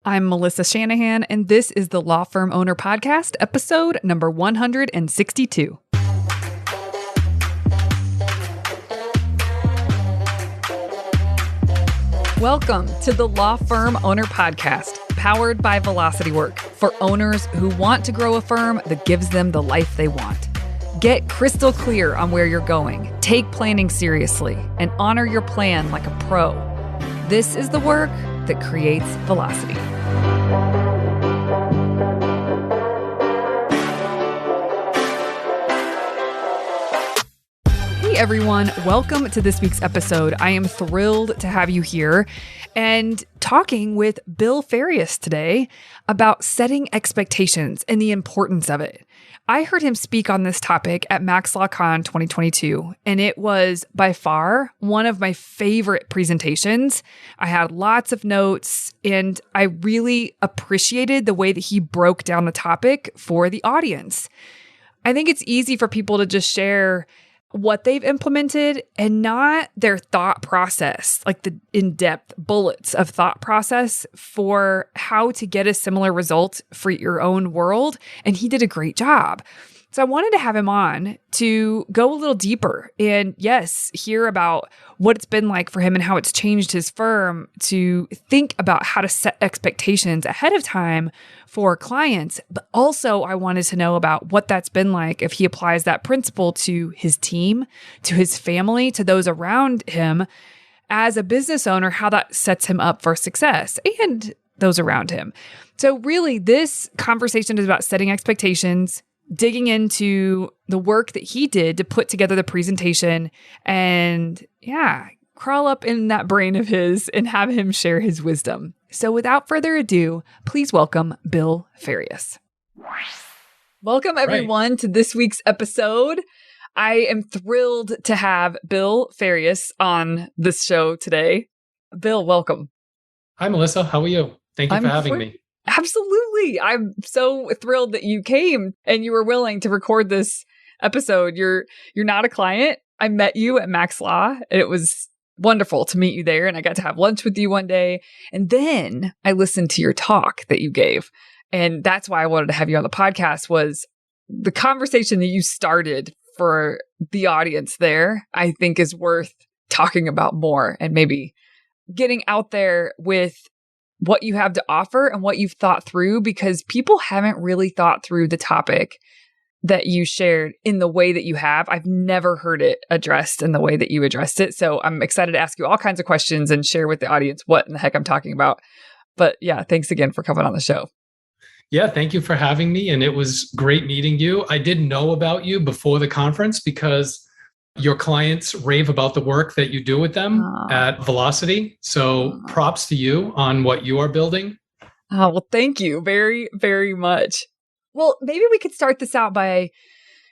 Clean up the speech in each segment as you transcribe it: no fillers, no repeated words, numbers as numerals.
I'm Melissa Shanahan, and this is the Law Firm Owner Podcast, episode number 162. Welcome to the Law Firm Owner Podcast, powered by Velocity Work, for owners who want to grow a firm that gives them the life they want. Get crystal clear on where you're going, take planning seriously, and honor your plan like a pro. This is the work that creates velocity. Hey everyone, welcome to this week's episode. I am thrilled to have you here and talking with Bill Farias today about setting expectations and the importance of it. I heard him speak on this topic at MaxLawCon 2022, and it was by far one of my favorite presentations. I had lots of notes, and I really appreciated the way that he broke down the topic for the audience. I think it's easy for people to just share what they've implemented and not their thought process, like the in-depth bullets of thought process for how to get a similar result for your own world. And he did a great job. So I wanted to have him on to go a little deeper and, yes, hear about what it's been like for him and how it's changed his firm, to think about how to set expectations ahead of time for clients. But also I wanted to know about what that's been like if he applies that principle to his team, to his family, to those around him as a business owner, how that sets him up for success and those around him. So really, this conversation is about setting expectations, digging into the work that he did to put together the presentation, and crawl up in that brain of his and have him share his wisdom. So without further ado, please welcome Bill Farias. Welcome everyone to this week's episode. I am thrilled to have Bill Farias on this show today. Bill, welcome. Hi, Melissa. How are you? Thank you for having me. Absolutely. I'm so thrilled that you came and you were willing to record this episode. You're not a client. I met you at Max Law, and it was wonderful to meet you there. And I got to have lunch with you one day. And then I listened to your talk that you gave. And that's why I wanted to have you on the podcast, was the conversation that you started for the audience there, I think is worth talking about more and maybe getting out there with what you have to offer and what you've thought through, because people haven't really thought through the topic that you shared in the way that you have. I've never heard it addressed in the way that you addressed it. So I'm excited to ask you all kinds of questions and share with the audience what in the heck I'm talking about. But yeah, thanks again for coming on the show. Yeah, thank you for having me. And it was great meeting you. I didn't know about you before the conference because your clients rave about the work that you do with them at Velocity. So props to you on what you are building. Oh, well, thank you very, very much. Well, maybe we could start this out by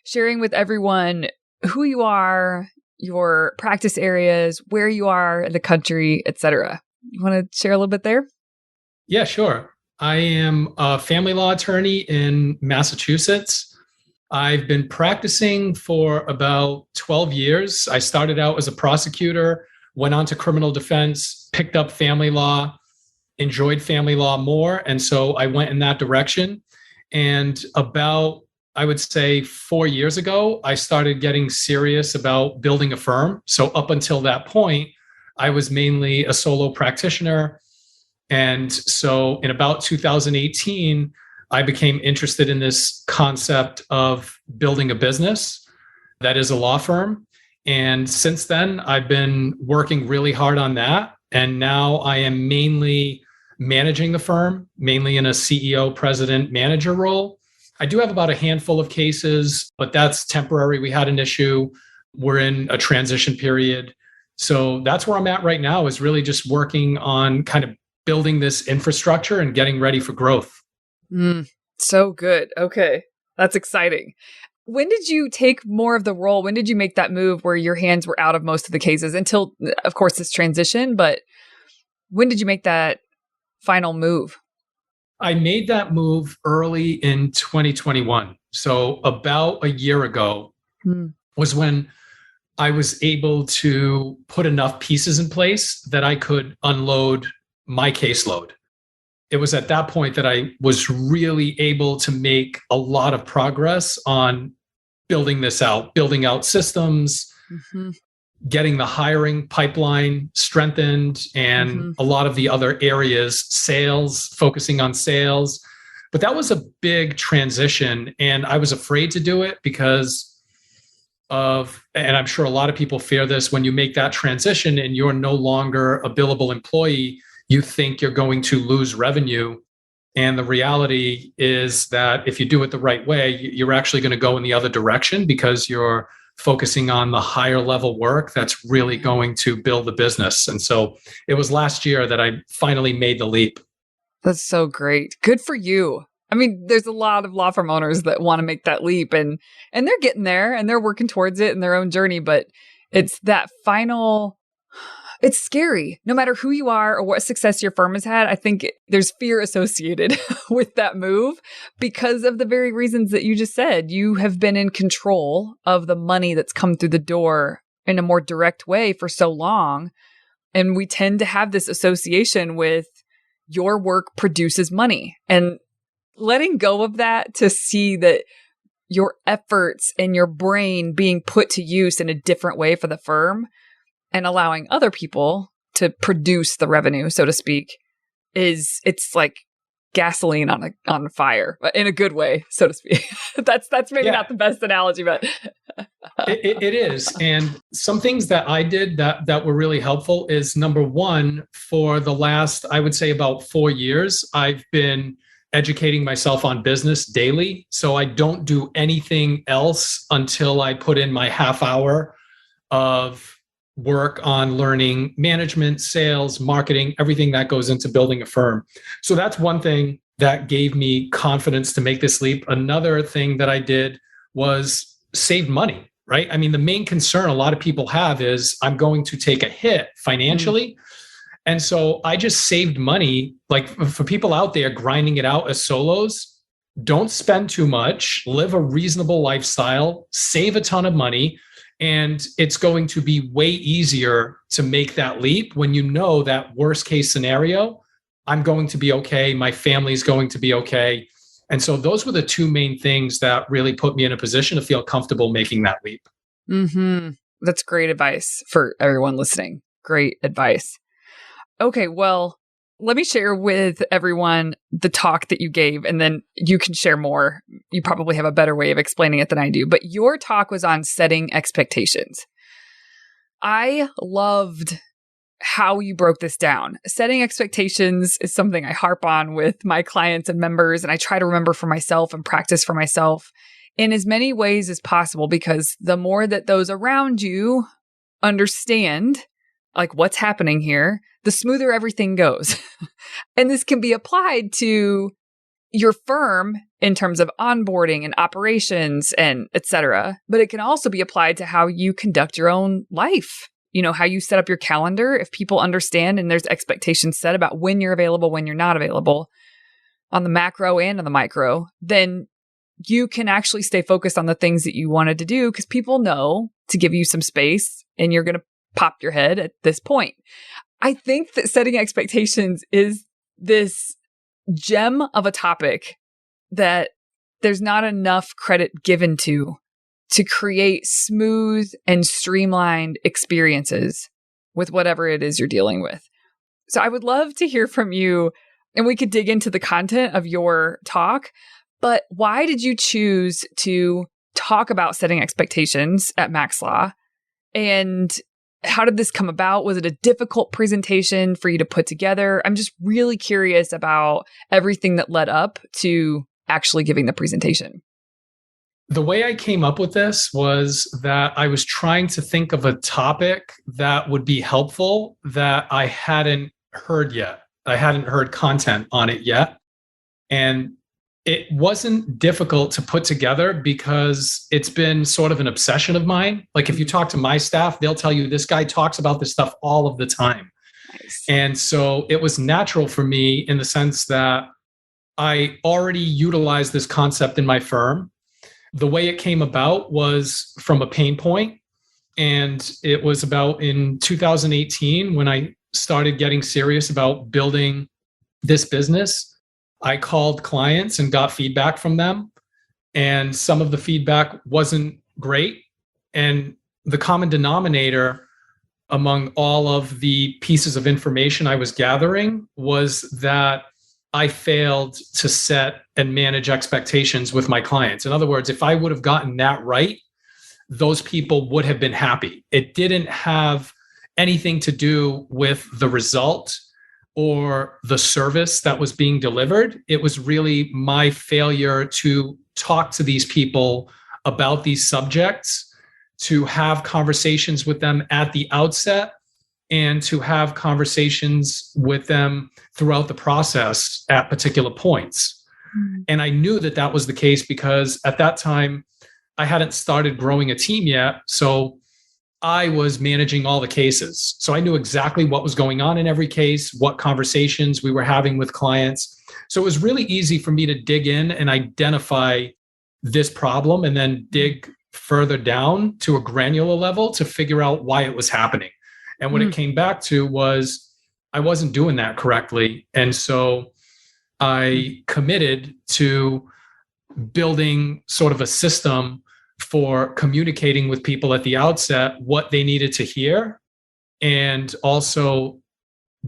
sharing with everyone who you are, your practice areas, where you are in the country, etc. You want to share a little bit there? Yeah, sure. I am a family law attorney in Massachusetts. I've been practicing for about 12 years. I started out as a prosecutor, went on to criminal defense, picked up family law, enjoyed family law more. And so I went in that direction. And about, I would say 4 years ago, I started getting serious about building a firm. So up until that point, I was mainly a solo practitioner. And so in about 2018, I became interested in this concept of building a business that is a law firm. And since then, I've been working really hard on that. And now I am mainly managing the firm, mainly in a CEO, president, manager role. I do have about a handful of cases, but that's temporary. We had an issue. We're in a transition period. So that's where I'm at right now, is really just working on kind of building this infrastructure and getting ready for growth. So good. Okay. That's exciting. When did you take more of the role? When did you make that move where your hands were out of most of the cases until, of course, this transition? But when did you make that final move? I made that move early in 2021. So about a year ago was when I was able to put enough pieces in place that I could unload my caseload. it was at that point that I was really able to make a lot of progress on building this out, building out systems, getting the hiring pipeline strengthened, and a lot of the other areas, sales, focusing on sales. But that was a big transition. And I was afraid to do it because of, and I'm sure a lot of people fear this, when you make that transition and you're no longer a billable employee, you think you're going to lose revenue. And the reality is that if you do it the right way, you're actually going to go in the other direction because you're focusing on the higher level work that's really going to build the business. And so it was last year that I finally made the leap. That's so great. Good for you. I mean, there's a lot of law firm owners that want to make that leap, and they're getting there and they're working towards it in their own journey. But it's that final, it's scary. No matter who you are or what success your firm has had, I think there's fear associated with that move because of the very reasons that you just said. You have been in control of the money that's come through the door in a more direct way for so long. And we tend to have this association with your work produces money. And letting go of that to see that your efforts and your brain being put to use in a different way for the firm and allowing other people to produce the revenue, so to speak, it's like gasoline on fire, but in a good way, so to speak. That's maybe not the best analogy, but it is. And some things that I did that were really helpful is, number one, for the last, I would say about 4 years, I've been educating myself on business daily. So I don't do anything else until I put in my half hour of work on learning management, sales, marketing, everything that goes into building a firm. So that's one thing that gave me confidence to make this leap. Another thing that I did was save money, right? I mean, the main concern a lot of people have is I'm going to take a hit financially. And so I just saved money. Like, for people out there grinding it out as solos, don't spend too much, live a reasonable lifestyle, save a ton of money. And it's going to be way easier to make that leap when you know that worst case scenario, I'm going to be okay. My family's going to be okay. And so those were the two main things that really put me in a position to feel comfortable making that leap. That's great advice for everyone listening. Great advice. Okay, well, let me share with everyone the talk that you gave, and then you can share more. You probably have a better way of explaining it than I do, but your talk was on setting expectations. I loved how you broke this down. Setting expectations is something I harp on with my clients and members, and I try to remember for myself and practice for myself in as many ways as possible, because the more that those around you understand like what's happening here, the smoother everything goes. And this can be applied to your firm in terms of onboarding and operations and et cetera. But it can also be applied to how you conduct your own life. You know, how you set up your calendar. If people understand and there's expectations set about when you're available, when you're not available on the macro and on the micro, then you can actually stay focused on the things that you wanted to do because people know to give you some space and you're going to pop your head at this point. I think that setting expectations is this gem of a topic that there's not enough credit given to create smooth and streamlined experiences with whatever it is you're dealing with. So I would love to hear from you, and we could dig into the content of your talk, but why did you choose to talk about setting expectations at Max Law? And how did this come about? Was it a difficult presentation for you to put together? I'm just really curious about everything that led up to actually giving the presentation. The way I came up with this was that I was trying to think of a topic that would be helpful that I hadn't heard yet. I hadn't heard content on it yet. And it wasn't difficult to put together because it's been sort of an obsession of mine. Like if you talk to my staff, they'll tell you this guy talks about this stuff all of the time. Nice. And so it was natural for me in the sense that I already utilized this concept in my firm. The way it came about was from a pain point. And it was about in 2018 when I started getting serious about building this business, I called clients and got feedback from them. And some of the feedback wasn't great. And the common denominator among all of the pieces of information I was gathering was that I failed to set and manage expectations with my clients. In other words, if I would have gotten that right, those people would have been happy. It didn't have anything to do with the result or the service that was being delivered. It was really my failure to talk to these people about these subjects, to have conversations with them at the outset, and to have conversations with them throughout the process at particular points. And I knew that that was the case because at that time, I hadn't started growing a team yet. So I was managing all the cases. So I knew exactly what was going on in every case, what conversations we were having with clients. So it was really easy for me to dig in and identify this problem and then dig further down to a granular level to figure out why it was happening. And what it came back to was I wasn't doing that correctly. And so I committed to building sort of a system for communicating with people at the outset what they needed to hear, and also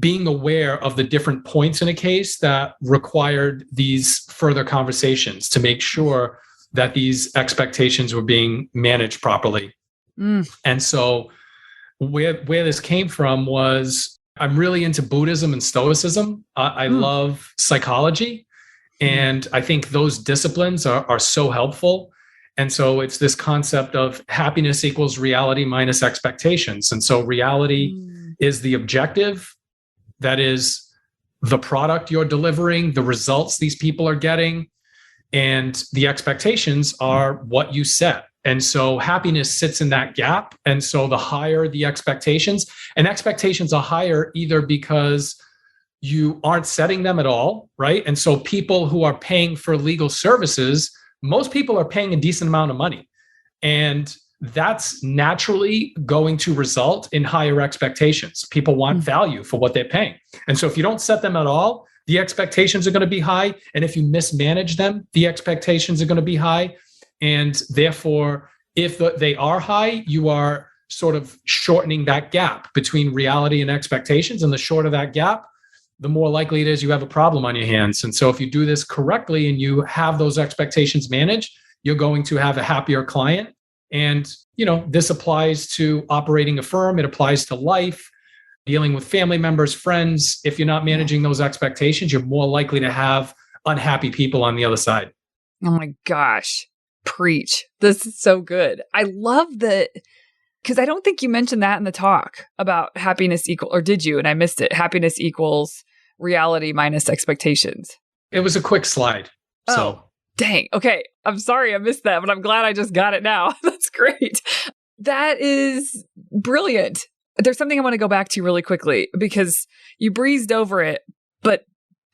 being aware of the different points in a case that required these further conversations to make sure that these expectations were being managed properly. And so where this came from was I'm really into Buddhism and Stoicism. I love psychology. And I think those disciplines are so helpful. And so it's this concept of happiness equals reality minus expectations. And so reality is the objective. That is the product you're delivering, the results these people are getting. And the expectations are what you set. And so happiness sits in that gap. And so the higher the expectations, and expectations are higher either because you aren't setting them at all, right? And so people who are paying for legal services, most people are paying a decent amount of money. And that's naturally going to result in higher expectations. People want value for what they're paying. And so if you don't set them at all, the expectations are going to be high. And if you mismanage them, the expectations are going to be high. And therefore, if they are high, you are sort of shortening that gap between reality and expectations. And the shorter that gap, the more likely it is you have a problem on your hands. And so if you do this correctly and you have those expectations managed, you're going to have a happier client. And, this applies to operating a firm. It applies to life, dealing with family members, friends. If you're not managing those expectations, you're more likely to have unhappy people on the other side. Oh my gosh. Preach. This is so good. I love that, because I don't think you mentioned that in the talk about happiness or did you? And I missed it. Happiness equals reality minus expectations. It was a quick slide. So dang. Okay. I'm sorry I missed that, but I'm glad I just got it now. That's great. That is brilliant. There's something I want to go back to really quickly because you breezed over it, but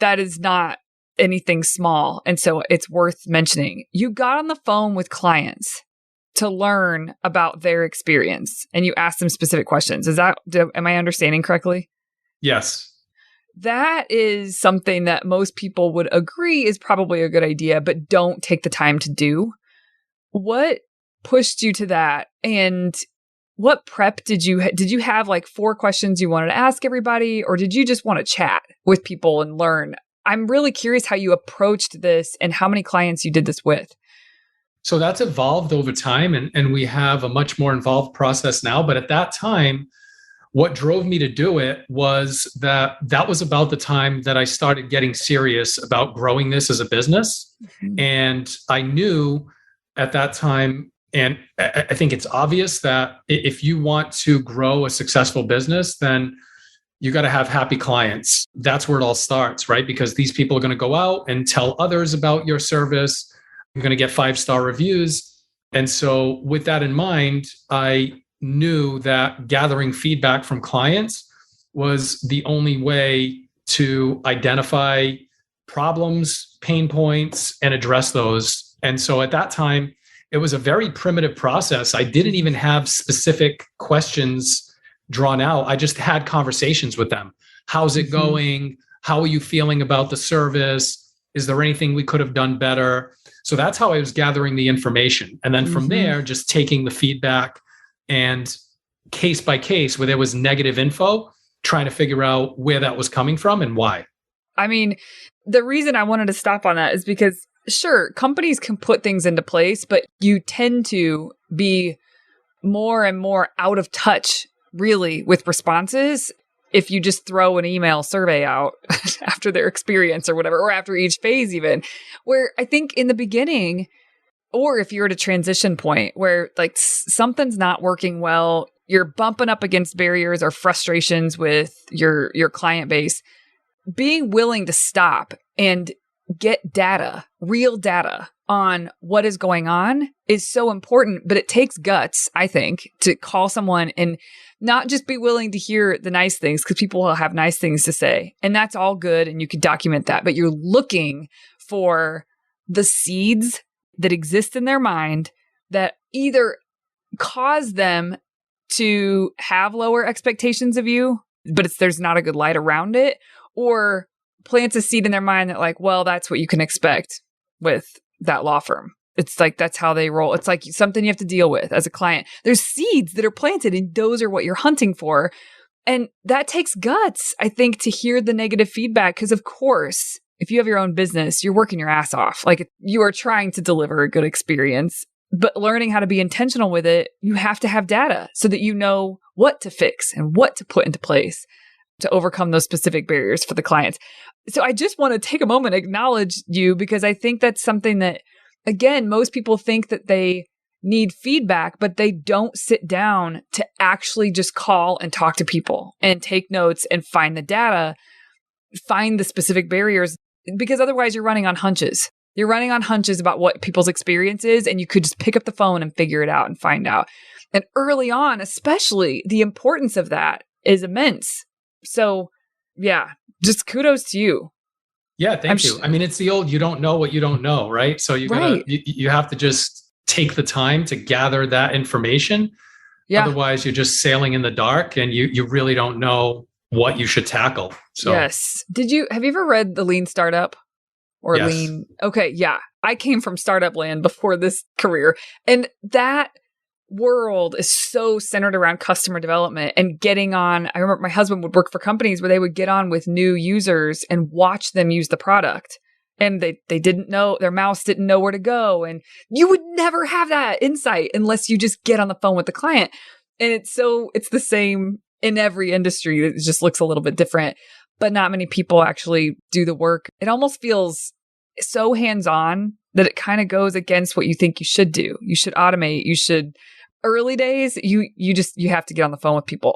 that is not anything small. And so it's worth mentioning. You got on the phone with clients to learn about their experience and you asked them specific questions. Am I understanding correctly? Yes. That is something that most people would agree is probably a good idea, but don't take the time to do. What pushed you to that? And what prep did you have like 4 questions you wanted to ask everybody, or did you just want to chat with people and learn? I'm really curious how you approached this and how many clients you did this with. So that's evolved over time, and we have a much more involved process now. But at that time, what drove me to do it was that was about the time that I started getting serious about growing this as a business. And I knew at that time, and I think it's obvious that if you want to grow a successful business, then you got to have happy clients. That's where it all starts, right? Because these people are going to go out and tell others about your service. You're going to get 5-star reviews. And so with that in mind, I knew that gathering feedback from clients was the only way to identify problems, pain points, and address those. And so at that time, it was a very primitive process. I didn't even have specific questions drawn out. I just had conversations with them. How's it going? How are you feeling about the service? Is there anything we could have done better? So that's how I was gathering the information. And then from there, just taking the feedback and case by case where there was negative info, trying to figure out where that was coming from and why. I mean, the reason I wanted to stop on that is because, sure, companies can put things into place, but you tend to be more and more out of touch, really, with responses if you just throw an email survey out after their experience or whatever, or after each phase even, where I think in the beginning, or if you're at a transition point where like something's not working well, you're bumping up against barriers or frustrations with your client base, being willing to stop and get data, real data on what is going on is so important, but it takes guts, I think, to call someone and not just be willing to hear the nice things, because people will have nice things to say. And that's all good. And you can document that, but you're looking for the seeds that exist in their mind that either cause them to have lower expectations of you, but there's not a good light around it, or plants a seed in their mind that like, well, that's what you can expect with that law firm. It's like, that's how they roll. It's like something you have to deal with as a client. There's seeds that are planted and those are what you're hunting for. And that takes guts, I think, to hear the negative feedback. Because of course, if you have your own business, you're working your ass off. Like you are trying to deliver a good experience, but learning how to be intentional with it, you have to have data so that you know what to fix and what to put into place to overcome those specific barriers for the clients. So I just want to take a moment, acknowledge you, because I think that's something that, again, most people think that they need feedback, but they don't sit down to actually just call and talk to people and take notes and find the data, find the specific barriers, because otherwise you're running on hunches. You're running on hunches about what people's experience is, and you could just pick up the phone and figure it out and find out. And early on, especially, the importance of that is immense. So yeah, just kudos to you. Yeah, thank you. I mean, it's the old, you don't know what you don't know, right? So you gotta, you have to just take the time to gather that information. Yeah. Otherwise, you're just sailing in the dark and you really don't know what you should tackle. So yes. Have you ever read The Lean Startup or yes. Lean? Okay. Yeah. I came from startup land before this career, and that world is so centered around customer development and getting on. I remember my husband would work for companies where they would get on with new users and watch them use the product. And they didn't know, their mouse didn't know where to go. And you would never have that insight unless you just get on the phone with the client. And it's the same in every industry. It just looks a little bit different, but not many people actually do the work. It almost feels so hands-on that it kind of goes against what you think you should do. You should automate. You should, early days, you have to get on the phone with people.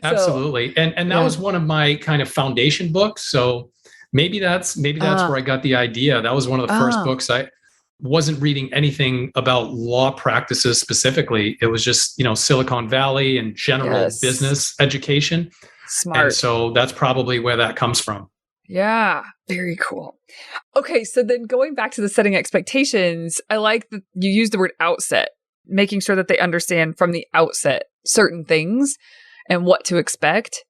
Absolutely. And that was one of my kind of foundation books. So maybe that's where I got the idea. That was one of the first books. I wasn't reading anything about law practices specifically. It was just, Silicon Valley and general business education. Smart. And so that's probably where that comes from. Yeah, very cool. Okay, so then going back to the setting expectations, I like that you use the word outset, making sure that they understand from the outset certain things and what to expect.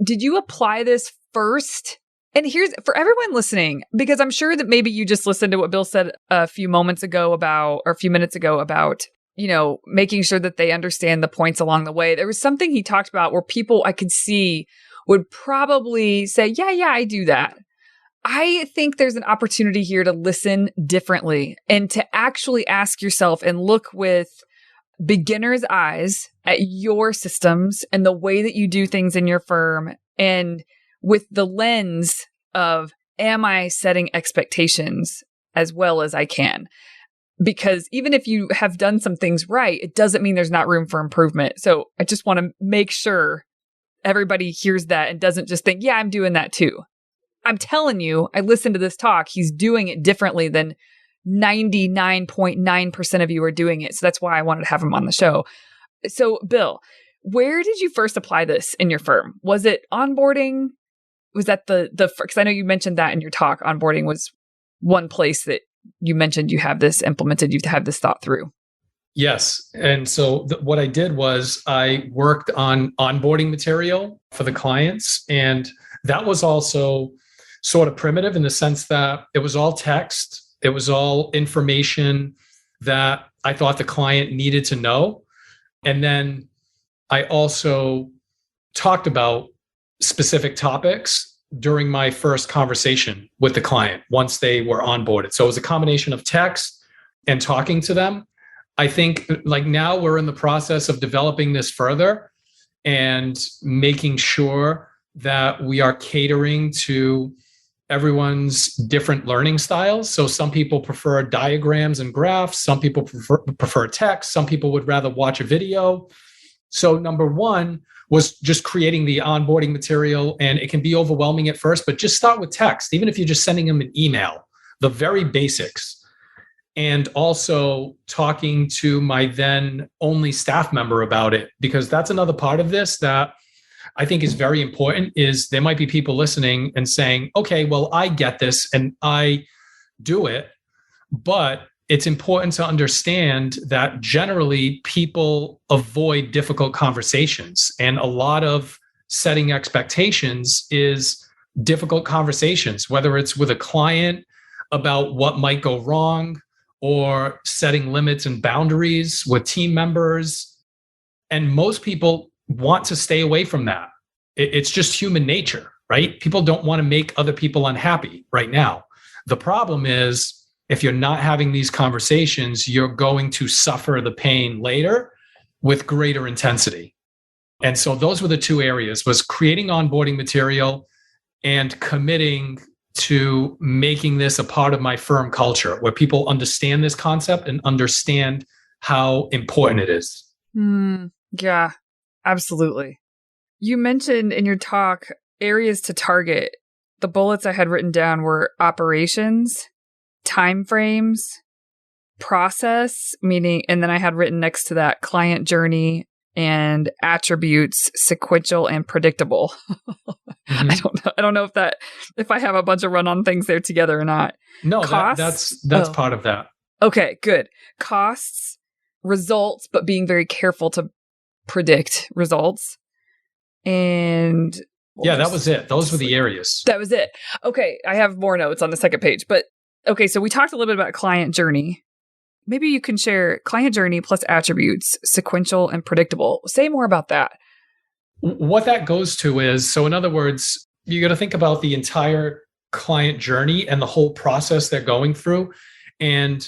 Did you apply this first? And here's for everyone listening, because I'm sure that maybe you just listened to what Bill said a few minutes ago about, making sure that they understand the points along the way. There was something he talked about where people I could see would probably say, yeah, I do that. I think there's an opportunity here to listen differently and to actually ask yourself and look with beginner's eyes at your systems and the way that you do things in your firm, and with the lens of, am I setting expectations as well as I can? Because even if you have done some things right, it doesn't mean there's not room for improvement. So I just want to make sure everybody hears that and doesn't just think, yeah, I'm doing that too. I'm telling you, I listened to this talk. He's doing it differently than 99.9% of you are doing it. So that's why I wanted to have him on the show. So Bill, where did you first apply this in your firm? Was it onboarding? Was that because I know you mentioned that in your talk, onboarding was one place that you mentioned you have this implemented, you have this thought through. Yes. And so what I did was I worked on onboarding material for the clients. And that was also sort of primitive in the sense that it was all text. It was all information that I thought the client needed to know. And then I also talked about specific topics during my first conversation with the client once they were onboarded. So it was a combination of text and talking to them. I think like now we're in the process of developing this further and making sure that we are catering to everyone's different learning styles. So some people prefer diagrams and graphs. Some people prefer text. Some people would rather watch a video. So number one was just creating the onboarding material, and it can be overwhelming at first, but just start with text, even if you're just sending them an email, the very basics. And also talking to my then only staff member about it, because that's another part of this that I think is very important. Is there might be people listening and saying, okay, well, I get this and I do it, but it's important to understand that generally people avoid difficult conversations, and a lot of setting expectations is difficult conversations, whether it's with a client about what might go wrong, or setting limits and boundaries with team members. And most people want to stay away from that. It's just human nature, right? People don't want to make other people unhappy right now. The problem is, if you're not having these conversations, you're going to suffer the pain later with greater intensity. And so those were the two areas, was creating onboarding material and committing to making this a part of my firm culture where people understand this concept and understand how important it is. Yeah, absolutely. You mentioned in your talk areas to target. The bullets I had written down were operations, timeframes, process, meaning, and then I had written next to that client journey, and attributes, sequential and predictable. Mm-hmm. I don't know if I have a bunch of run-on things there together or not. No, that's part of that. Okay, good. Costs, results, but being very careful to predict results. And that was it. Those were the areas. That was it. Okay, I have more notes on the second page, but okay, so we talked a little bit about client journey. Maybe you can share client journey plus attributes, sequential and predictable. Say more about that. What that goes to is, so in other words, you got to think about the entire client journey and the whole process they're going through. And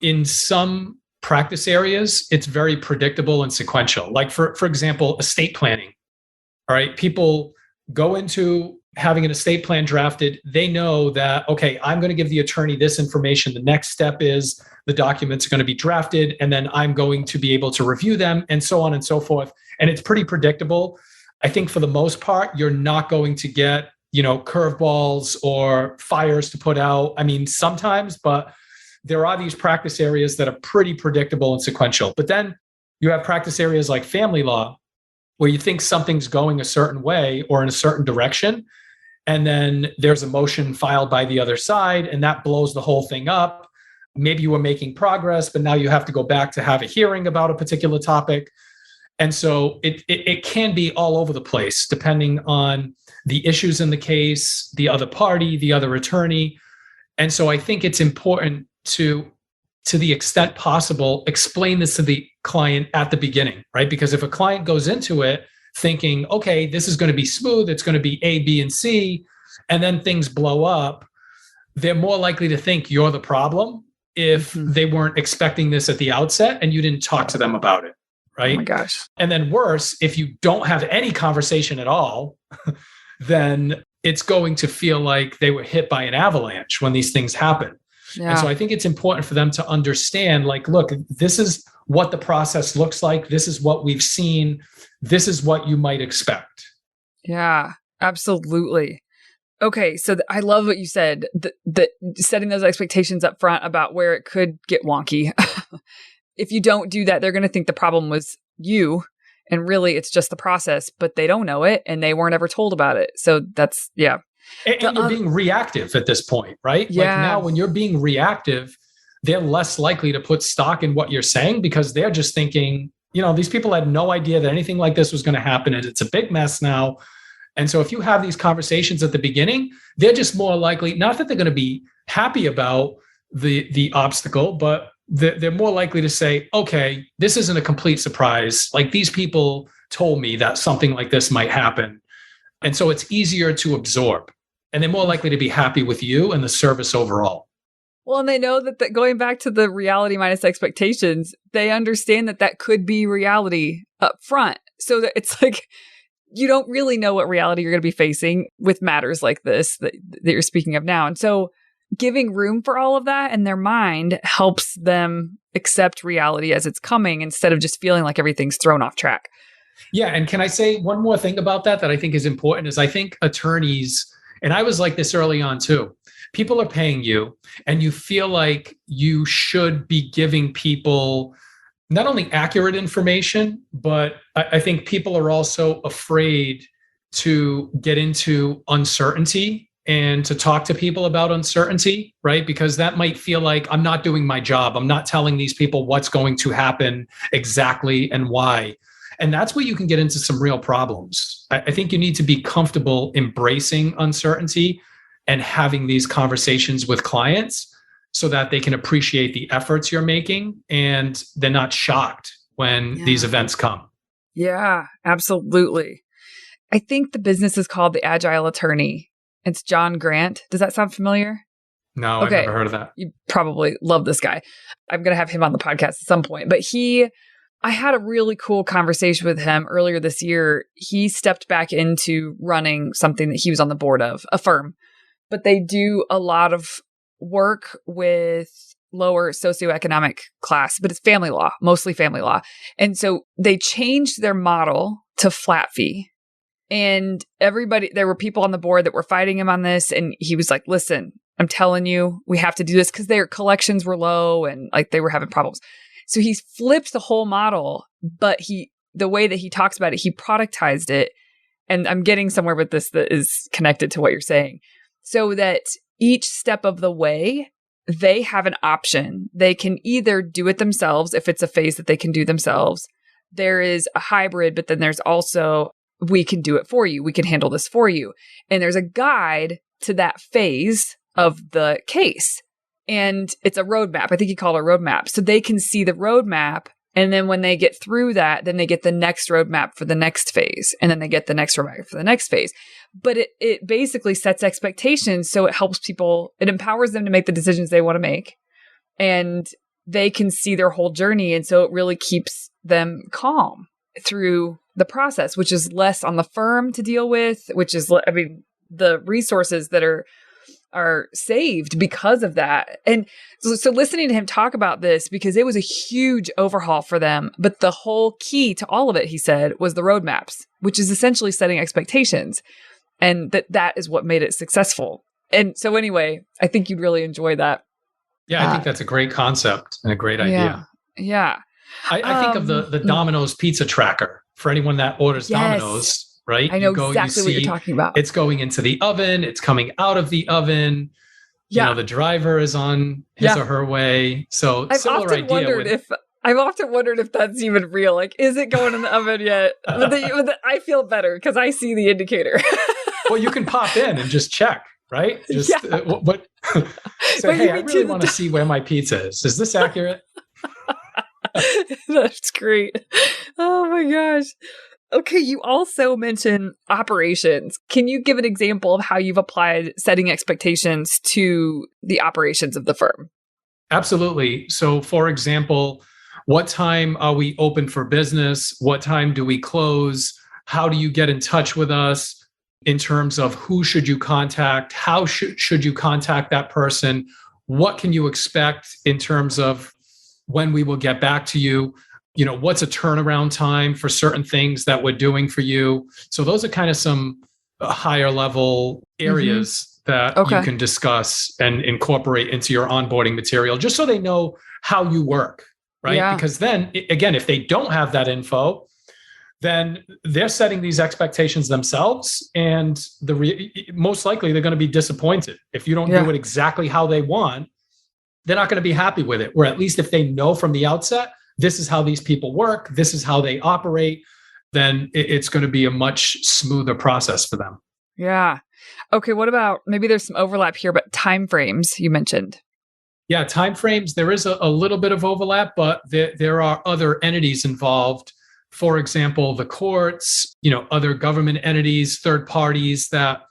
in some practice areas, it's very predictable and sequential. Like for example, estate planning. All right, people go into having an estate plan drafted. They know that, okay, I'm going to give the attorney this information. The next step is the documents are going to be drafted, and then I'm going to be able to review them, and so on and so forth. And it's pretty predictable. I think for the most part, you're not going to get, curveballs or fires to put out. I mean, sometimes, but there are these practice areas that are pretty predictable and sequential. But then you have practice areas like family law, where you think something's going a certain way or in a certain direction, and then there's a motion filed by the other side, and that blows the whole thing up. Maybe you were making progress, but now you have to go back to have a hearing about a particular topic. And so it can be all over the place, depending on the issues in the case, the other party, the other attorney. And so I think it's important to the extent possible, explain this to the client at the beginning, right? Because if a client goes into it thinking, okay, this is going to be smooth, it's going to be A, B, and C, and then things blow up, they're more likely to think you're the problem if they weren't expecting this at the outset and you didn't talk to them about it, right? Oh my gosh. And then worse, if you don't have any conversation at all, then it's going to feel like they were hit by an avalanche when these things happen. Yeah. And so I think it's important for them to understand, like, look, this is what the process looks like. This is what we've seen. This is what you might expect. Yeah, absolutely. Okay, so I love what you said, that setting those expectations up front about where it could get wonky. If you don't do that, they're going to think the problem was you, and really it's just the process, but they don't know it and they weren't ever told about it. So that's, yeah. And you're being reactive at this point, right? Yeah. Like now when you're being reactive, they're less likely to put stock in what you're saying because they're just thinking, these people had no idea that anything like this was going to happen, and it's a big mess now. And so if you have these conversations at the beginning, they're just more likely, not that they're going to be happy about the obstacle, but they're more likely to say, okay, this isn't a complete surprise. Like, these people told me that something like this might happen. And so it's easier to absorb. And they're more likely to be happy with you and the service overall. Well, and they know that going back to the reality minus expectations, they understand that could be reality up front. So that it's like, you don't really know what reality you're going to be facing with matters like this that you're speaking of now. And so giving room for all of that in their mind helps them accept reality as it's coming instead of just feeling like everything's thrown off track. Yeah. And can I say one more thing about that I think is important is I think attorneys, and I was like this early on too, people are paying you and you feel like you should be giving people not only accurate information, but I think people are also afraid to get into uncertainty and to talk to people about uncertainty, right? Because that might feel like I'm not doing my job. I'm not telling these people what's going to happen exactly and why. And that's where you can get into some real problems. I think you need to be comfortable embracing uncertainty and having these conversations with clients so that they can appreciate the efforts you're making and they're not shocked when these events come. Yeah, absolutely. I think the business is called the Agile Attorney. It's John Grant. Does that sound familiar? No, okay. I've never heard of that. You probably love this guy. I'm going to have him on the podcast at some point. But I had a really cool conversation with him earlier this year. He stepped back into running something that he was on the board of, a firm. But they do a lot of work with lower socioeconomic class, but it's family law, mostly family law. And so they changed their model to flat fee. And there were people on the board that were fighting him on this. And he was like, listen, I'm telling you, we have to do this because their collections were low and like they were having problems. So he flipped the whole model, but the way that he talks about it, he productized it. And I'm getting somewhere with this that is connected to what you're saying. So that each step of the way, they have an option. They can either do it themselves if it's a phase that they can do themselves. There is a hybrid, but then there's also, we can do it for you. We can handle this for you. And there's a guide to that phase of the case. And it's a roadmap. I think you call it a roadmap. So they can see the roadmap. And then when they get through that, then they get the next roadmap for the next phase. And then they get the next roadmap for the next phase. But it basically sets expectations. So it helps people, it empowers them to make the decisions they want to make. And they can see their whole journey. And so it really keeps them calm through the process, which is less on the firm to deal with, which is, the resources that are saved because of that. And so listening to him talk about this, because it was a huge overhaul for them, but the whole key to all of it, he said, was the roadmaps, which is essentially setting expectations. And that is what made it successful. And so anyway, I think you'd really enjoy that. Yeah, I think that's a great concept and a great idea. Yeah. I think of the Domino's pizza tracker for anyone that orders Domino's. Right? I know exactly what you're talking about. It's going into the oven. It's coming out of the oven. You know, the driver is on his or her way. So I've often wondered if that's even real. Like, is it going in the oven yet? I feel better because I see the indicator. Well, you can pop in and just check, right? Just say, hey, I really want to see where my pizza is. Is this accurate? That's great. Oh my gosh. Okay, you also mentioned operations. Can you give an example of how you've applied setting expectations to the operations of the firm? Absolutely. So, for example, what time are we open for business? What time do we close? How do you get in touch with us in terms of who should you contact? How should you contact that person? What can you expect in terms of when we will get back to you? You know, what's a turnaround time for certain things that we're doing for you? So those are kind of some higher level areas that you can discuss and incorporate into your onboarding material, just so they know how you work, right? Yeah. Because then, again, if they don't have that info, then they're setting these expectations themselves, and most likely they're going to be disappointed. If you don't do it exactly how they want, they're not going to be happy with it. Or at least if they know from the outset, this is how these people work, this is how they operate, then it's going to be a much smoother process for them. Yeah. Okay. What about, maybe there's some overlap here, but timeframes you mentioned. Yeah, timeframes, there is a little bit of overlap, but there are other entities involved. For example, the courts, other government entities, third parties that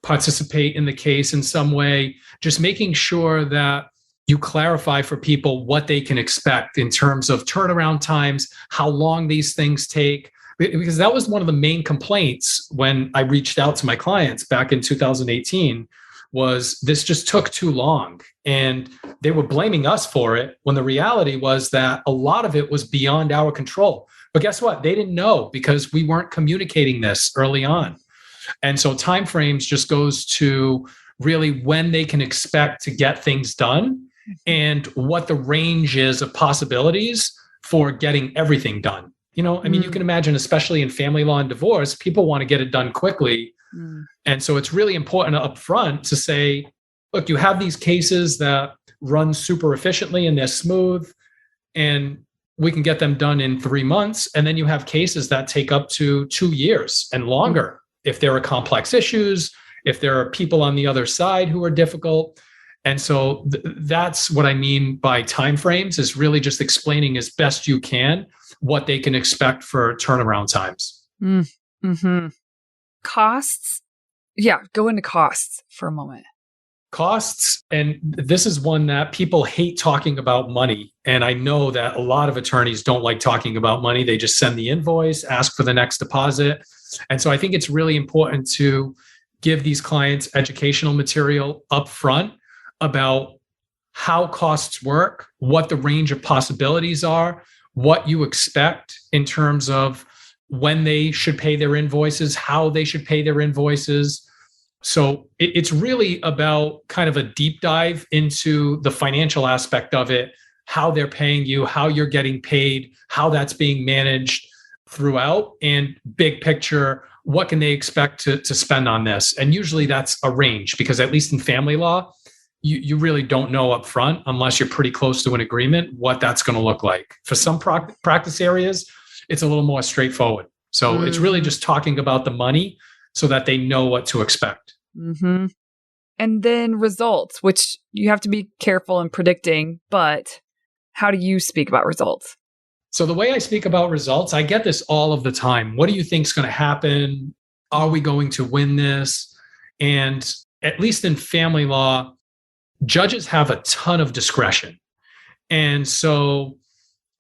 participate in the case in some way, just making sure that you clarify for people what they can expect in terms of turnaround times, how long these things take. Because that was one of the main complaints when I reached out to my clients back in 2018, was this just took too long. And they were blaming us for it when the reality was that a lot of it was beyond our control. But guess what? They didn't know because we weren't communicating this early on. And so timeframes just goes to really when they can expect to get things done and what the range is of possibilities for getting everything done. You can imagine, especially in family law and divorce, people want to get it done quickly. And so it's really important up front to say, look, you have these cases that run super efficiently and they're smooth and we can get them done in 3 months. And then you have cases that take up to 2 years and longer if there are complex issues, if there are people on the other side who are difficult. And so that's what I mean by timeframes, is really just explaining as best you can what they can expect for turnaround times. Mm-hmm. Costs. Yeah, go into costs for a moment. Costs, and this is one that people hate talking about money. And I know that a lot of attorneys don't like talking about money. They just send the invoice, ask for the next deposit. And so I think it's really important to give these clients educational material up front about how costs work, what the range of possibilities are, what you expect in terms of when they should pay their invoices, how they should pay their invoices. So it's really about kind of a deep dive into the financial aspect of it, how they're paying you, how you're getting paid, how that's being managed throughout, and big picture, what can they expect to spend on this? And usually that's a range, because at least in family law, you really don't know up front, unless you're pretty close to an agreement, what that's going to look like. For some practice areas, it's a little more straightforward. So it's really just talking about the money so that they know what to expect. Mm-hmm. And then results, which you have to be careful in predicting, but how do you speak about results? So the way I speak about results, I get this all of the time. What do you think is going to happen? Are we going to win this? And at least in family law, judges have a ton of discretion. And so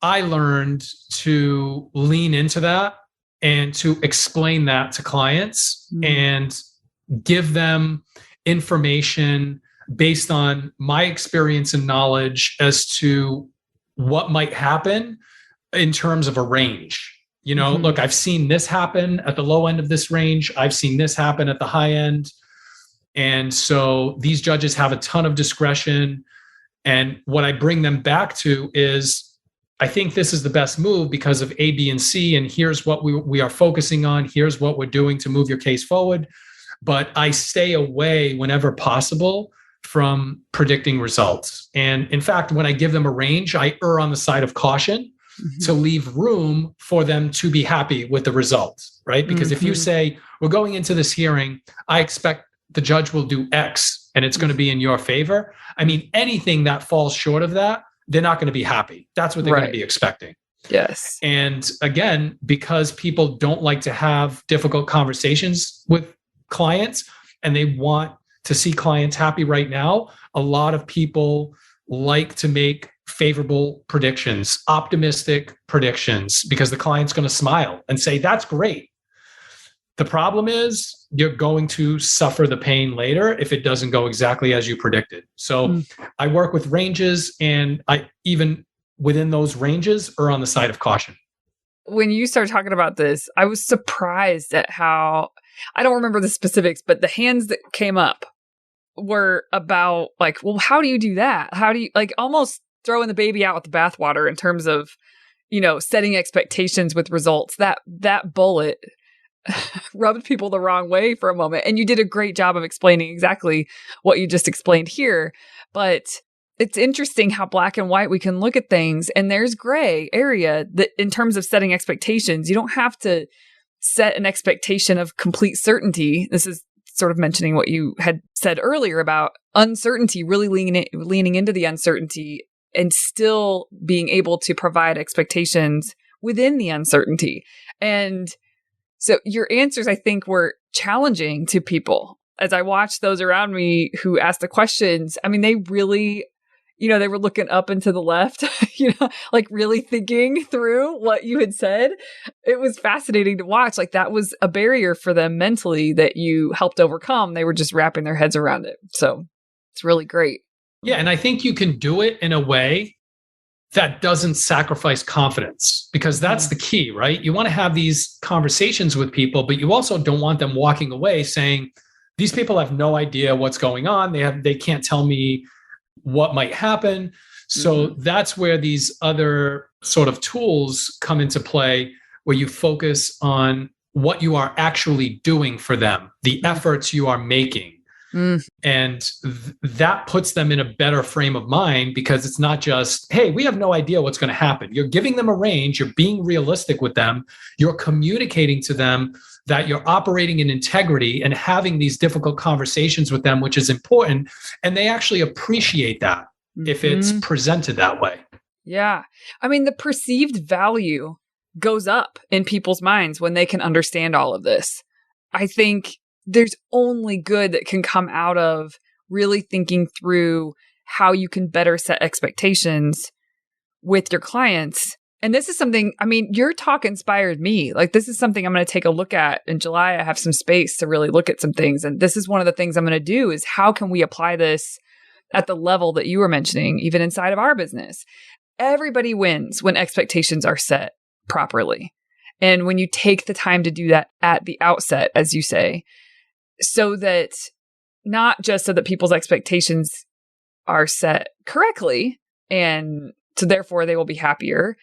I learned to lean into that and to explain that to clients and give them information based on my experience and knowledge as to what might happen in terms of a range. Look, I've seen this happen at the low end of this range. I've seen this happen at the high end. And so these judges have a ton of discretion. And what I bring them back to is, I think this is the best move because of A, B, and C. And here's what we are focusing on. Here's what we're doing to move your case forward. But I stay away whenever possible from predicting results. And in fact, when I give them a range, I err on the side of caution to leave room for them to be happy with the results, right? Because if you say, we're going into this hearing, I expect the judge will do X and it's going to be in your favor. I mean, anything that falls short of that, they're not going to be happy. That's what they're going to be expecting. Yes. And again, because people don't like to have difficult conversations with clients and they want to see clients happy right now, a lot of people like to make favorable predictions, optimistic predictions, because the client's going to smile and say, that's great. The problem is you're going to suffer the pain later if it doesn't go exactly as you predicted. So I work with ranges, and I even within those ranges are on the side of caution. When you started talking about this, I was surprised at how, I don't remember the specifics, but the hands that came up were about like, well, how do you do that? How do you almost throwing the baby out with the bathwater in terms of, setting expectations with results? That bullet rubbed people the wrong way for a moment. And you did a great job of explaining exactly what you just explained here. But it's interesting how black and white we can look at things, and there's gray area that in terms of setting expectations. You don't have to set an expectation of complete certainty. This is sort of mentioning what you had said earlier about uncertainty, really leaning into the uncertainty and still being able to provide expectations within the uncertainty. And so your answers, I think, were challenging to people. As I watched those around me who asked the questions, I mean, they really, they were looking up and to the left, like really thinking through what you had said. It was fascinating to watch. Like that was a barrier for them mentally that you helped overcome. They were just wrapping their heads around it. So it's really great. Yeah. And I think you can do it in a way that doesn't sacrifice confidence, because that's the key, right? You want to have these conversations with people, but you also don't want them walking away saying, these people have no idea what's going on. They can't tell me what might happen. So that's where these other sort of tools come into play, where you focus on what you are actually doing for them, the efforts you are making. And that puts them in a better frame of mind, because it's not just, hey, we have no idea what's going to happen. You're giving them a range. You're being realistic with them. You're communicating to them that you're operating in integrity and having these difficult conversations with them, which is important. And they actually appreciate that if it's presented that way. Yeah. I mean, the perceived value goes up in people's minds when they can understand all of this. I think there's only good that can come out of really thinking through how you can better set expectations with your clients. And this is something, I mean, your talk inspired me. Like, this is something I'm going to take a look at in July. I have some space to really look at some things. And this is one of the things I'm going to do is how can we apply this at the level that you were mentioning, even inside of our business? Everybody wins when expectations are set properly. And when you take the time to do that at the outset, as you say, so that not just so that people's expectations are set correctly, and so therefore they will be happier,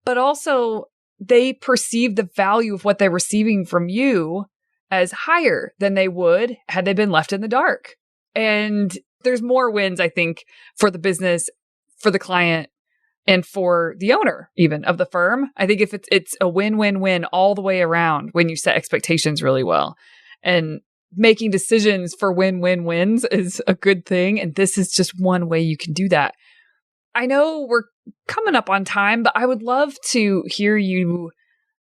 but also they perceive the value of what they're receiving from you as higher than they would had they been left in the dark. And there's more wins, I think, for the business, for the client, and for the owner even of the firm. I think if it's a win-win-win all the way around when you set expectations really well. And making decisions for win-win-wins is a good thing. And this is just one way you can do that. I know we're coming up on time, but I would love to hear you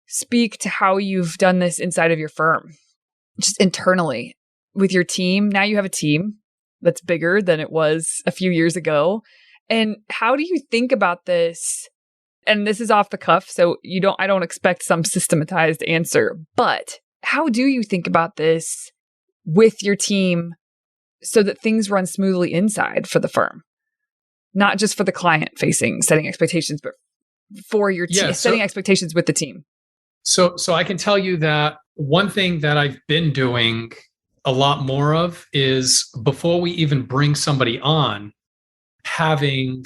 speak to how you've done this inside of your firm, just internally with your team. Now you have a team that's bigger than it was a few years ago. And how do you think about this? And this is off the cuff, so I don't expect some systematized answer, but how do you think about this with your team so that things run smoothly inside for the firm? Not just for the client facing setting expectations, but for your team, setting expectations with the team. So I can tell you that one thing that I've been doing a lot more of is, before we even bring somebody on, having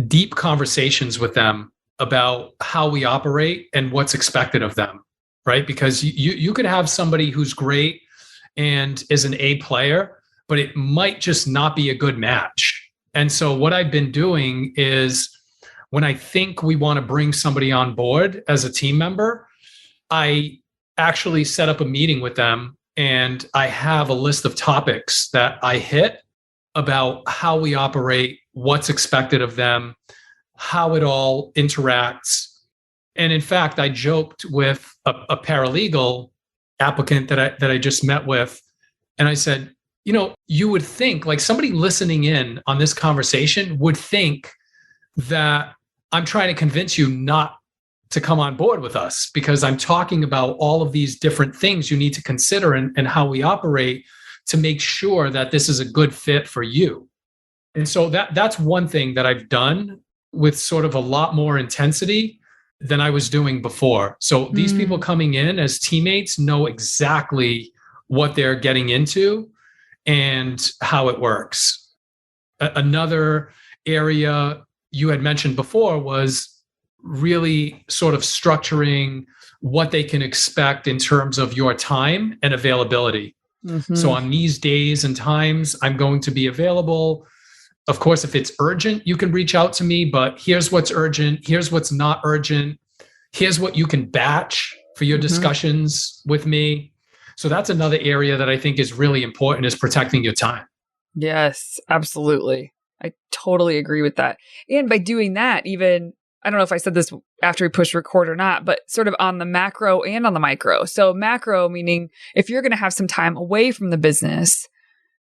deep conversations with them about how we operate and what's expected of them, right? Because you could have somebody who's great and is an A player, but it might just not be a good match. And so what I've been doing is, when I think we want to bring somebody on board as a team member, I actually set up a meeting with them, and I have a list of topics that I hit about how we operate, what's expected of them, how it all interacts. And in fact, I joked with a paralegal applicant that I just met with, and I said, you would think, like, somebody listening in on this conversation would think that I'm trying to convince you not to come on board with us, because I'm talking about all of these different things you need to consider and how we operate to make sure that this is a good fit for you. And so that's one thing that I've done with sort of a lot more intensity than I was doing before. So these people coming in as teammates know exactly what they're getting into and how it works. Another area you had mentioned before was really sort of structuring what they can expect in terms of your time and availability. So on these days and times, I'm going to be available. Of course, if it's urgent, you can reach out to me, but here's what's urgent. Here's what's not urgent. Here's what you can batch for your discussions with me. So that's another area that I think is really important, is protecting your time. Yes, absolutely. I totally agree with that. And by doing that, even, I don't know if I said this after we pushed record or not, but sort of on the macro and on the micro. So macro, meaning if you're going to have some time away from the business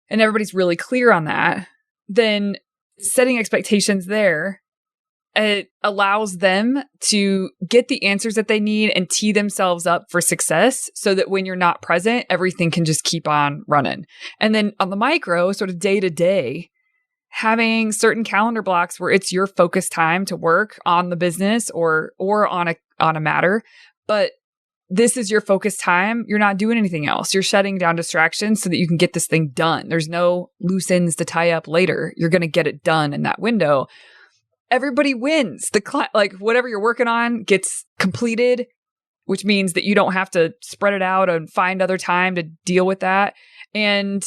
and everybody's really clear on that, then setting expectations there, it allows them to get the answers that they need and tee themselves up for success so that when you're not present, everything can just keep on running. And then on the micro, sort of day to day, having certain calendar blocks where it's your focus time to work on the business or on a matter, but this is your focus time. You're not doing anything else. You're shutting down distractions so that you can get this thing done. There's no loose ends to tie up later. You're going to get it done in that window. Everybody wins. Like whatever you're working on gets completed, which means that you don't have to spread it out and find other time to deal with that. And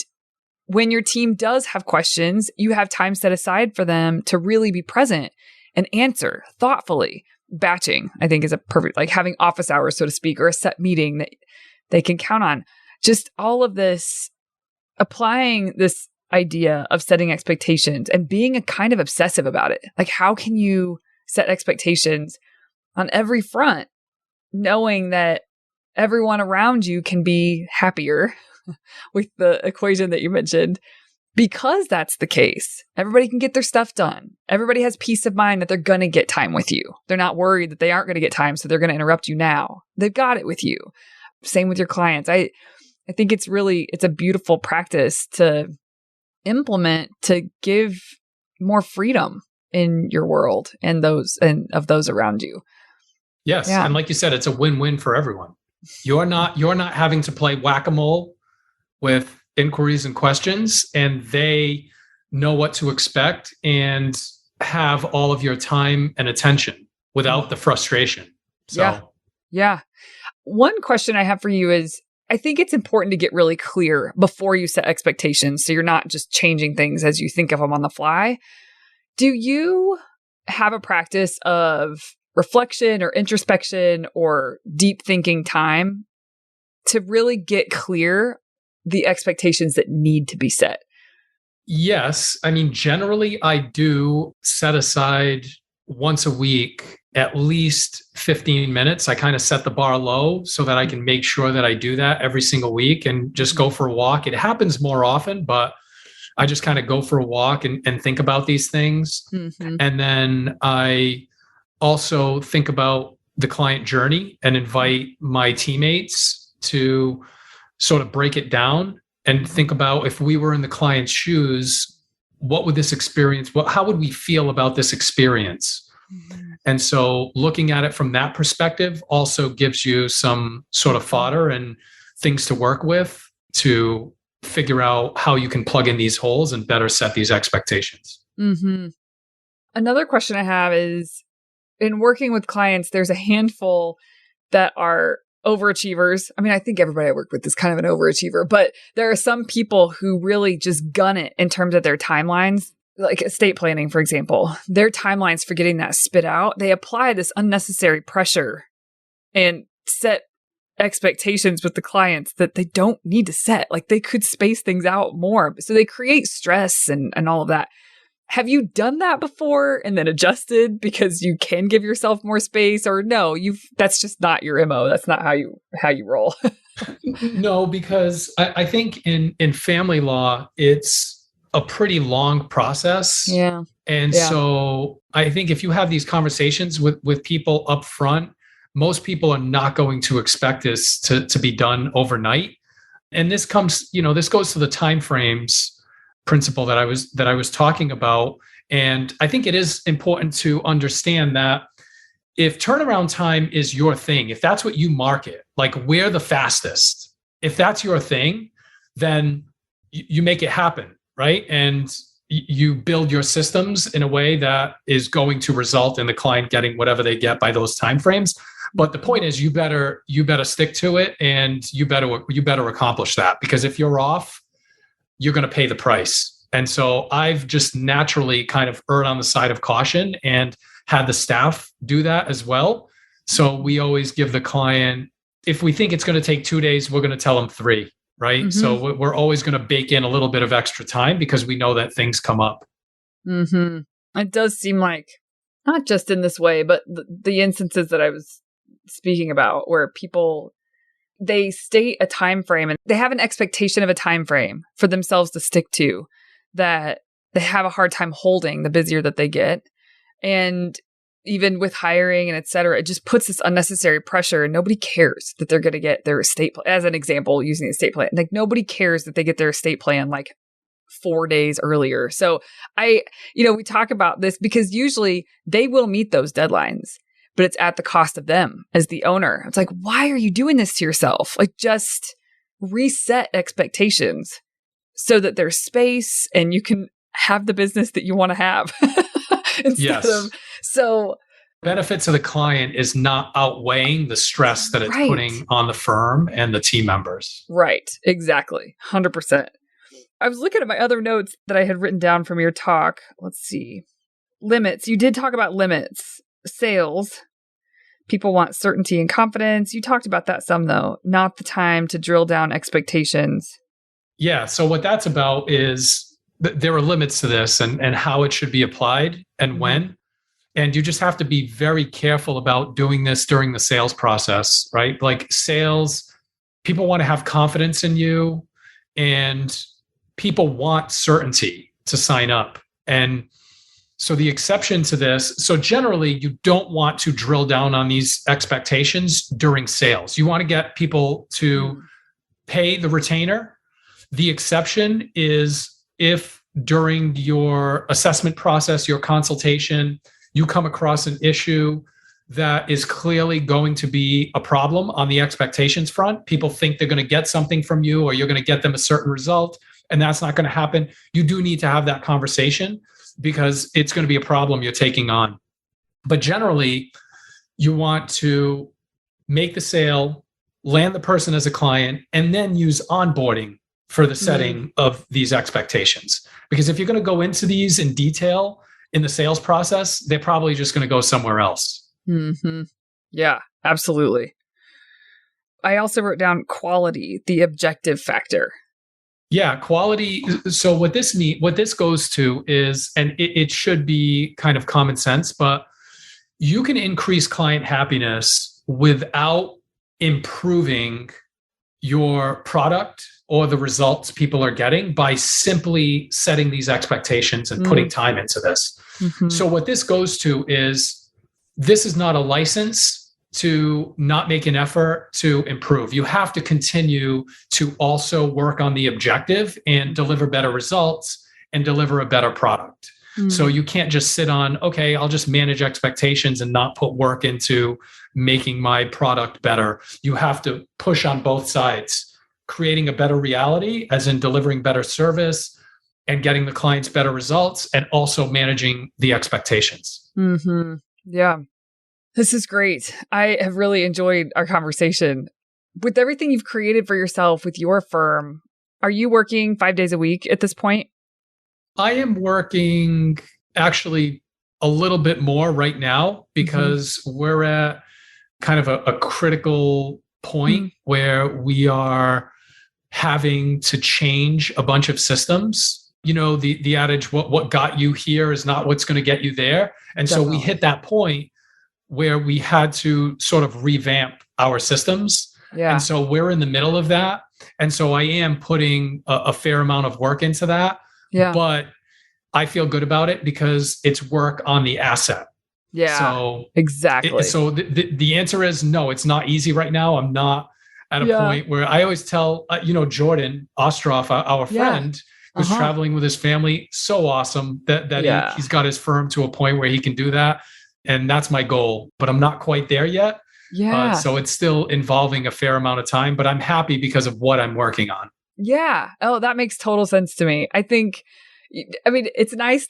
when your team does have questions, you have time set aside for them to really be present and answer thoughtfully. Batching, I think, is a perfect, like having office hours, so to speak, or a set meeting that they can count on. Just all of this, applying this idea of setting expectations and being a kind of obsessive about it. Like, how can you set expectations on every front, knowing that everyone around you can be happier with the equation that you mentioned? Because that's the case. Everybody can get their stuff done. Everybody has peace of mind that they're going to get time with you. They're not worried that they aren't going to get time, so they're going to interrupt you now. They've got it with you. Same with your clients. I think it's a beautiful practice to implement to give more freedom in your world and of those around you. Yes. Yeah. And like you said, it's a win-win for everyone. You're not having to play whack-a-mole with inquiries and questions, and they know what to expect and have all of your time and attention without the frustration. So, yeah. One question I have for you is, I think it's important to get really clear before you set expectations, so you're not just changing things as you think of them on the fly. Do you have a practice of reflection or introspection or deep thinking time to really get clear the expectations that need to be set? Yes. I mean, generally, I do set aside once a week at least 15 minutes. I kind of set the bar low so that I can make sure that I do that every single week and just go for a walk. It happens more often, but I just kind of go for a walk and think about these things. Mm-hmm. And then I also think about the client journey and invite my teammates to sort of break it down and think about, if we were in the client's shoes, what would this experience, how would we feel about this experience? Mm-hmm. And so looking at it from that perspective also gives you some sort of fodder and things to work with to figure out how you can plug in these holes and better set these expectations. Mm-hmm. Another question I have is, in working with clients, there's a handful that are overachievers. I mean, I think everybody I work with is kind of an overachiever, but there are some people who really just gun it in terms of their timelines, like estate planning, for example. Their timelines for getting that spit out, they apply this unnecessary pressure and set expectations with the clients that they don't need to set. Like, they could space things out more. So they create stress and all of that. Have you done that before and then adjusted because you can give yourself more space, or no, that's just not your MO. That's not how you roll. No, because I think in family law, it's a pretty long process. Yeah. And so I think if you have these conversations with people up front, most people are not going to expect this to be done overnight. And this goes to the timeframes principle that I was talking about. And I think it is important to understand that if turnaround time is your thing, if that's what you market, like we're the fastest, if that's your thing, then you make it happen, right? And you build your systems in a way that is going to result in the client getting whatever they get by those timeframes. But the point is, you better stick to it, and you better accomplish that, because if you're off, you're going to pay the price. And so I've just naturally kind of erred on the side of caution and had the staff do that as well. So we always give the client, if we think it's going to take 2 days, we're going to tell them 3, right? Mm-hmm. So we're always going to bake in a little bit of extra time because we know that things come up. Mm-hmm. It does seem like, not just in this way, but the instances that I was speaking about where people, they state a time frame and they have an expectation of a time frame for themselves to stick to that they have a hard time holding the busier that they get. And even with hiring and et cetera, it just puts this unnecessary pressure and nobody cares that they're going to get their estate plan. As an example, using the estate plan, like nobody cares that they get their estate plan like 4 days earlier. So we talk about this because usually they will meet those deadlines, but it's at the cost of them as the owner. It's like, why are you doing this to yourself? Like just reset expectations so that there's space and you can have the business that you want to have. So benefit to the client is not outweighing the stress that it's putting on the firm and the team members. Right. Exactly. 100%. I was looking at my other notes that I had written down from your talk. Let's see. Limits. You did talk about limits. Sales. People want certainty and confidence. You talked about that some, though. Not the time to drill down expectations. Yeah. So what that's about is there are limits to this and how it should be applied and when. And you just have to be very careful about doing this during the sales process, right? Like sales, people want to have confidence in you and people want certainty to sign up. And so the exception to this, so generally you don't want to drill down on these expectations during sales. You want to get people to pay the retainer. The exception is if during your assessment process, your consultation, you come across an issue that is clearly going to be a problem on the expectations front. People think they're going to get something from you or you're going to get them a certain result, and that's not going to happen. You do need to have that conversation because it's going to be a problem you're taking on. But generally, you want to make the sale, land the person as a client, and then use onboarding for the setting of these expectations. Because if you're going to go into these in detail in the sales process, they're probably just going to go somewhere else. Mm-hmm. Yeah, absolutely. I also wrote down quality, the objective factor. Yeah, quality. So what this goes to is, and it should be kind of common sense, but you can increase client happiness without improving your product or the results people are getting by simply setting these expectations and putting time into this. Mm-hmm. So what this goes to is, this is not a license to not make an effort to improve. You have to continue to also work on the objective and deliver better results and deliver a better product. So you can't just sit on, okay, I'll just manage expectations and not put work into making my product better. You have to push on both sides, creating a better reality, as in delivering better service and getting the clients better results, and also managing the expectations. Mm-hmm. Yeah. This is great. I have really enjoyed our conversation. With everything you've created for yourself with your firm, are you working 5 days a week at this point? I am working actually a little bit more right now because we're at kind of a critical point where we are having to change a bunch of systems. You know, the adage, what got you here is not what's going to get you there. And Definitely. So we hit that point where we had to sort of revamp our systems. Yeah. And so we're in the middle of that. And so I am putting a fair amount of work into that. Yeah. But I feel good about it because it's work on the asset. Yeah. So exactly. So the answer is no, it's not easy right now. I'm not at a point where I always tell, Jordan Ostroff, our friend, who's traveling with his family, so awesome that he's got his firm to a point where he can do that. And that's my goal, but I'm not quite there yet. Yeah. So it's still involving a fair amount of time, but I'm happy because of what I'm working on. Yeah. Oh, that makes total sense to me. It's nice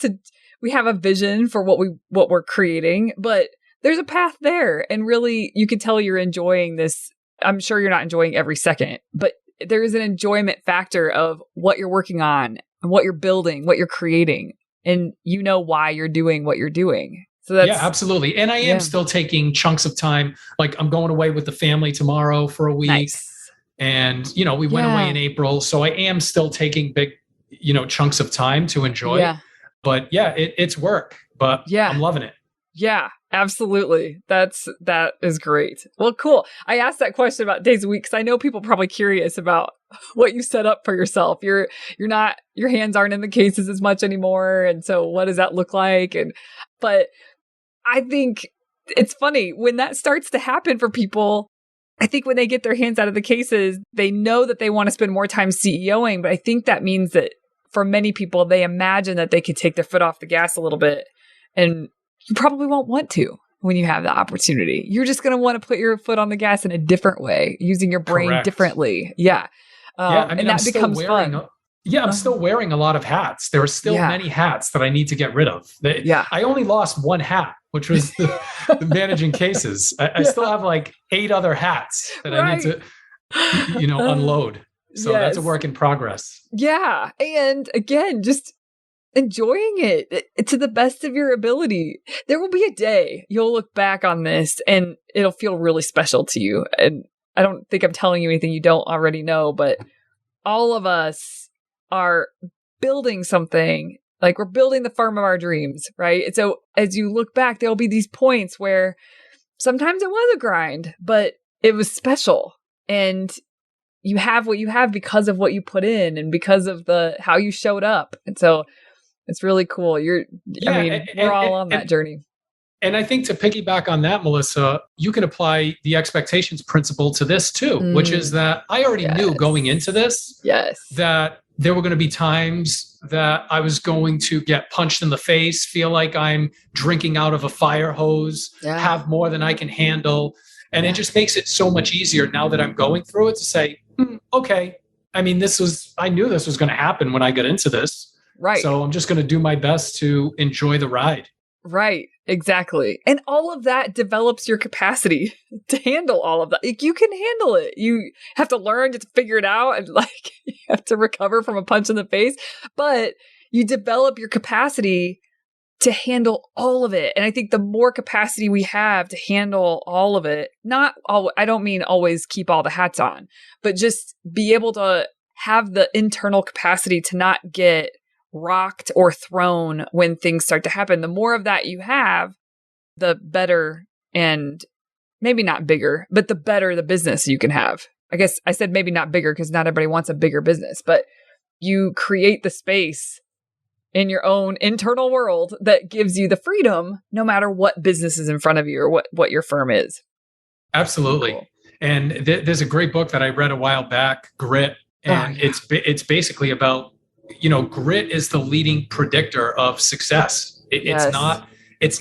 we have a vision for what we're creating, but there's a path there. And really, you can tell you're enjoying this. I'm sure you're not enjoying every second, but there is an enjoyment factor of what you're working on, and what you're building, what you're creating, and you know why you're doing what you're doing. So that's, yeah, absolutely. And I am still taking chunks of time. Like I'm going away with the family tomorrow for a week. Nice. And, we went away in April. So I am still taking big, chunks of time to enjoy. Yeah. But yeah, it's work, but I'm loving it. Yeah, absolutely. That is great. Well, cool. I asked that question about days a week because I know people are probably curious about what you set up for yourself. You're not, your hands aren't in the cases as much anymore. And so what does that look like? But I think it's funny when that starts to happen for people. I think when they get their hands out of the cases, they know that they want to spend more time CEOing. But I think that means that for many people, they imagine that they could take their foot off the gas a little bit. And you probably won't want to when you have the opportunity. You're just going to want to put your foot on the gas in a different way, using your brain differently. Yeah. And that becomes fun. I'm still wearing a lot of hats. There are still many hats that I need to get rid of. I only lost one hat, which was the managing cases. I still have like 8 other hats that I need to, unload. So that's a work in progress. Yeah. And again, just enjoying it to the best of your ability. There will be a day you'll look back on this and it'll feel really special to you. And I don't think I'm telling you anything you don't already know, but all of us are building something. Like we're building the firm of our dreams, right? And so as you look back, there'll be these points where sometimes it was a grind, but it was special. And you have what you have because of what you put in and because of how you showed up. And so it's really cool. We're all on that journey. And I think to piggyback on that, Melissa, you can apply the expectations principle to this too, which is that I already knew going into this that there were going to be times that I was going to get punched in the face, feel like I'm drinking out of a fire hose, have more than I can handle. And it just makes it so much easier now that I'm going through it to say, okay. I mean, I knew this was going to happen when I got into this. Right. So I'm just going to do my best to enjoy the ride. Right. Exactly. And all of that develops your capacity to handle all of that. Like, you can handle it. You have to learn to figure it out and you have to recover from a punch in the face, but you develop your capacity to handle all of it. And I think the more capacity we have to handle all of it, I don't mean always keep all the hats on, but just be able to have the internal capacity to not get rocked or thrown when things start to happen. The more of that you have, the better, and maybe not bigger, but the better the business you can have. I guess I said maybe not bigger because not everybody wants a bigger business, but you create the space in your own internal world that gives you the freedom no matter what business is in front of you or what your firm is. Absolutely. Cool. And there's a great book that I read a while back, Grit, and it's basically about, grit is the leading predictor of success. It's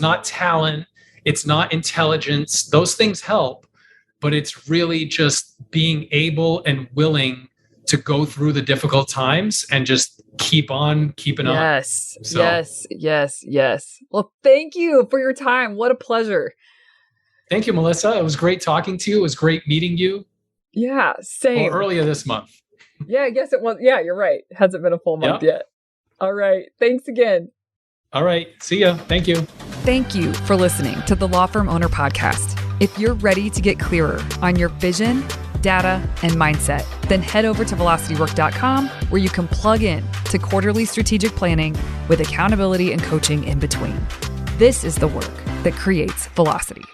not talent. It's not intelligence. Those things help, but it's really just being able and willing to go through the difficult times and just keep on keeping on. Yes. Well, thank you for your time. What a pleasure. Thank you, Melissa. It was great talking to you. It was great meeting you. Yeah, same. Or earlier this month. Yeah, I guess it was. Yeah, you're right. It hasn't been a full month yet. All right. Thanks again. All right. See ya. Thank you. Thank you for listening to the Law Firm Owner Podcast. If you're ready to get clearer on your vision, data, and mindset, then head over to velocitywork.com where you can plug in to quarterly strategic planning with accountability and coaching in between. This is the work that creates velocity.